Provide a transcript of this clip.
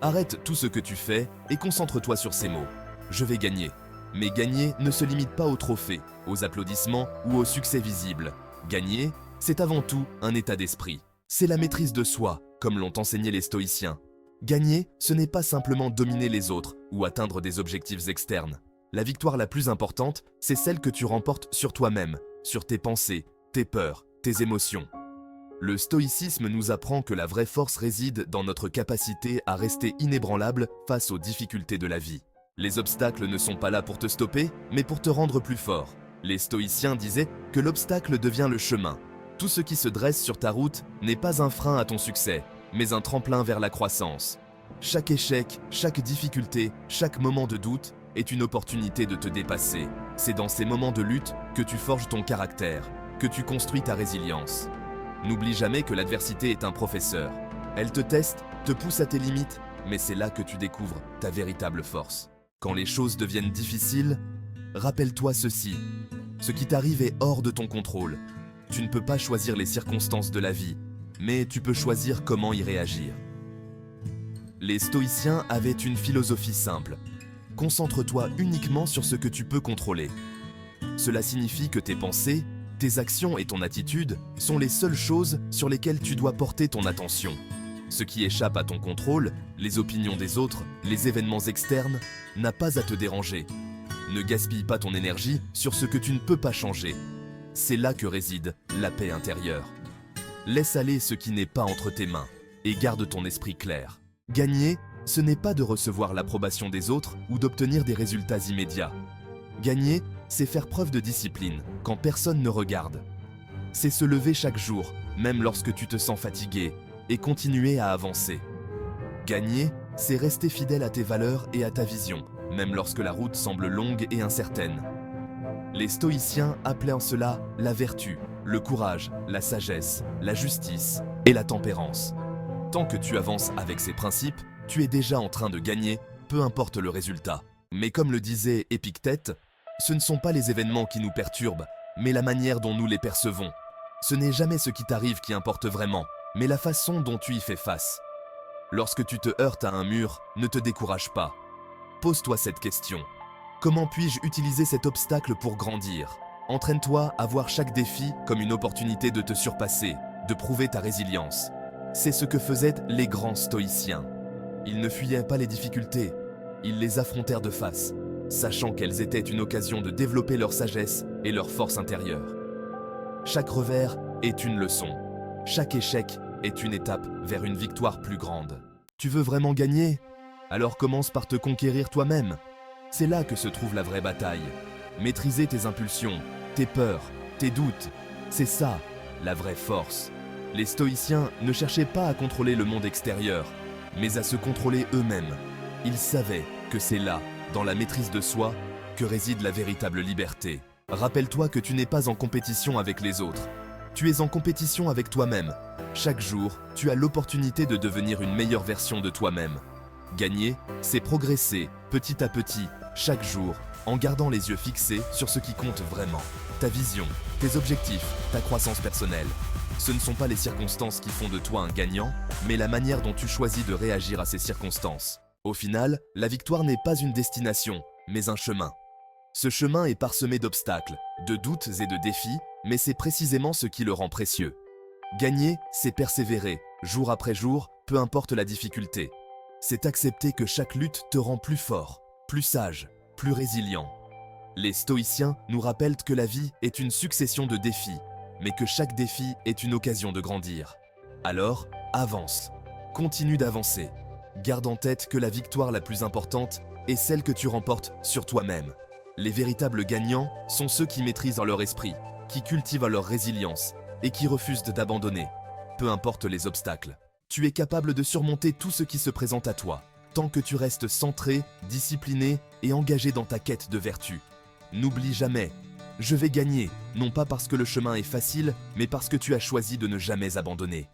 Arrête tout ce que tu fais et concentre-toi sur ces mots. Je vais gagner. Mais gagner ne se limite pas aux trophées, aux applaudissements ou au succès visible. Gagner, c'est avant tout un état d'esprit. C'est la maîtrise de soi, comme l'ont enseigné les stoïciens. Gagner, ce n'est pas simplement dominer les autres ou atteindre des objectifs externes. La victoire la plus importante, c'est celle que tu remportes sur toi-même, sur tes pensées, tes peurs, tes émotions. Le stoïcisme nous apprend que la vraie force réside dans notre capacité à rester inébranlable face aux difficultés de la vie. Les obstacles ne sont pas là pour te stopper, mais pour te rendre plus fort. Les stoïciens disaient que l'obstacle devient le chemin. Tout ce qui se dresse sur ta route n'est pas un frein à ton succès, mais un tremplin vers la croissance. Chaque échec, chaque difficulté, chaque moment de doute est une opportunité de te dépasser. C'est dans ces moments de lutte que tu forges ton caractère, que tu construis ta résilience. N'oublie jamais que l'adversité est un professeur. Elle te teste, te pousse à tes limites, mais c'est là que tu découvres ta véritable force. Quand les choses deviennent difficiles, rappelle-toi ceci. Ce qui t'arrive est hors de ton contrôle. Tu ne peux pas choisir les circonstances de la vie, mais tu peux choisir comment y réagir. Les stoïciens avaient une philosophie simple. Concentre-toi uniquement sur ce que tu peux contrôler. Cela signifie que tes pensées, tes actions et ton attitude sont les seules choses sur lesquelles tu dois porter ton attention. Ce qui échappe à ton contrôle, les opinions des autres, les événements externes, n'a pas à te déranger. Ne gaspille pas ton énergie sur ce que tu ne peux pas changer. C'est là que réside la paix intérieure. Laisse aller ce qui n'est pas entre tes mains et garde ton esprit clair. Gagner, ce n'est pas de recevoir l'approbation des autres ou d'obtenir des résultats immédiats. Gagner, c'est faire preuve de discipline quand personne ne regarde. C'est se lever chaque jour, même lorsque tu te sens fatigué, et continuer à avancer. Gagner, c'est rester fidèle à tes valeurs et à ta vision, même lorsque la route semble longue et incertaine. Les stoïciens appelaient en cela la vertu, le courage, la sagesse, la justice et la tempérance. Tant que tu avances avec ces principes, tu es déjà en train de gagner, peu importe le résultat. Mais comme le disait Épictète, ce ne sont pas les événements qui nous perturbent, mais la manière dont nous les percevons. Ce n'est jamais ce qui t'arrive qui importe vraiment, mais la façon dont tu y fais face. Lorsque tu te heurtes à un mur, ne te décourage pas. Pose-toi cette question. Comment puis-je utiliser cet obstacle pour grandir? Entraîne-toi à voir chaque défi comme une opportunité de te surpasser, de prouver ta résilience. C'est ce que faisaient les grands stoïciens. Ils ne fuyaient pas les difficultés, ils les affrontèrent de face, sachant qu'elles étaient une occasion de développer leur sagesse et leur force intérieure. Chaque revers est une leçon. Chaque échec est une étape vers une victoire plus grande. Tu veux vraiment gagner? Alors commence par te conquérir toi-même. C'est là que se trouve la vraie bataille. Maîtriser tes impulsions, tes peurs, tes doutes, c'est ça, la vraie force. Les stoïciens ne cherchaient pas à contrôler le monde extérieur, mais à se contrôler eux-mêmes. Ils savaient que c'est là, dans la maîtrise de soi, que réside la véritable liberté. Rappelle-toi que tu n'es pas en compétition avec les autres. Tu es en compétition avec toi-même. Chaque jour, tu as l'opportunité de devenir une meilleure version de toi-même. Gagner, c'est progresser, petit à petit, chaque jour, en gardant les yeux fixés sur ce qui compte vraiment. Ta vision, tes objectifs, ta croissance personnelle. Ce ne sont pas les circonstances qui font de toi un gagnant, mais la manière dont tu choisis de réagir à ces circonstances. Au final, la victoire n'est pas une destination, mais un chemin. Ce chemin est parsemé d'obstacles, de doutes et de défis, mais c'est précisément ce qui le rend précieux. Gagner, c'est persévérer, jour après jour, peu importe la difficulté. C'est accepter que chaque lutte te rend plus fort, plus sage, plus résilient. Les stoïciens nous rappellent que la vie est une succession de défis, mais que chaque défi est une occasion de grandir. Alors, avance. Continue d'avancer. Garde en tête que la victoire la plus importante est celle que tu remportes sur toi-même. Les véritables gagnants sont ceux qui maîtrisent leur esprit, qui cultivent leur résilience et qui refusent d'abandonner, peu importe les obstacles. Tu es capable de surmonter tout ce qui se présente à toi, tant que tu restes centré, discipliné et engagé dans ta quête de vertu. N'oublie jamais, je vais gagner, non pas parce que le chemin est facile, mais parce que tu as choisi de ne jamais abandonner.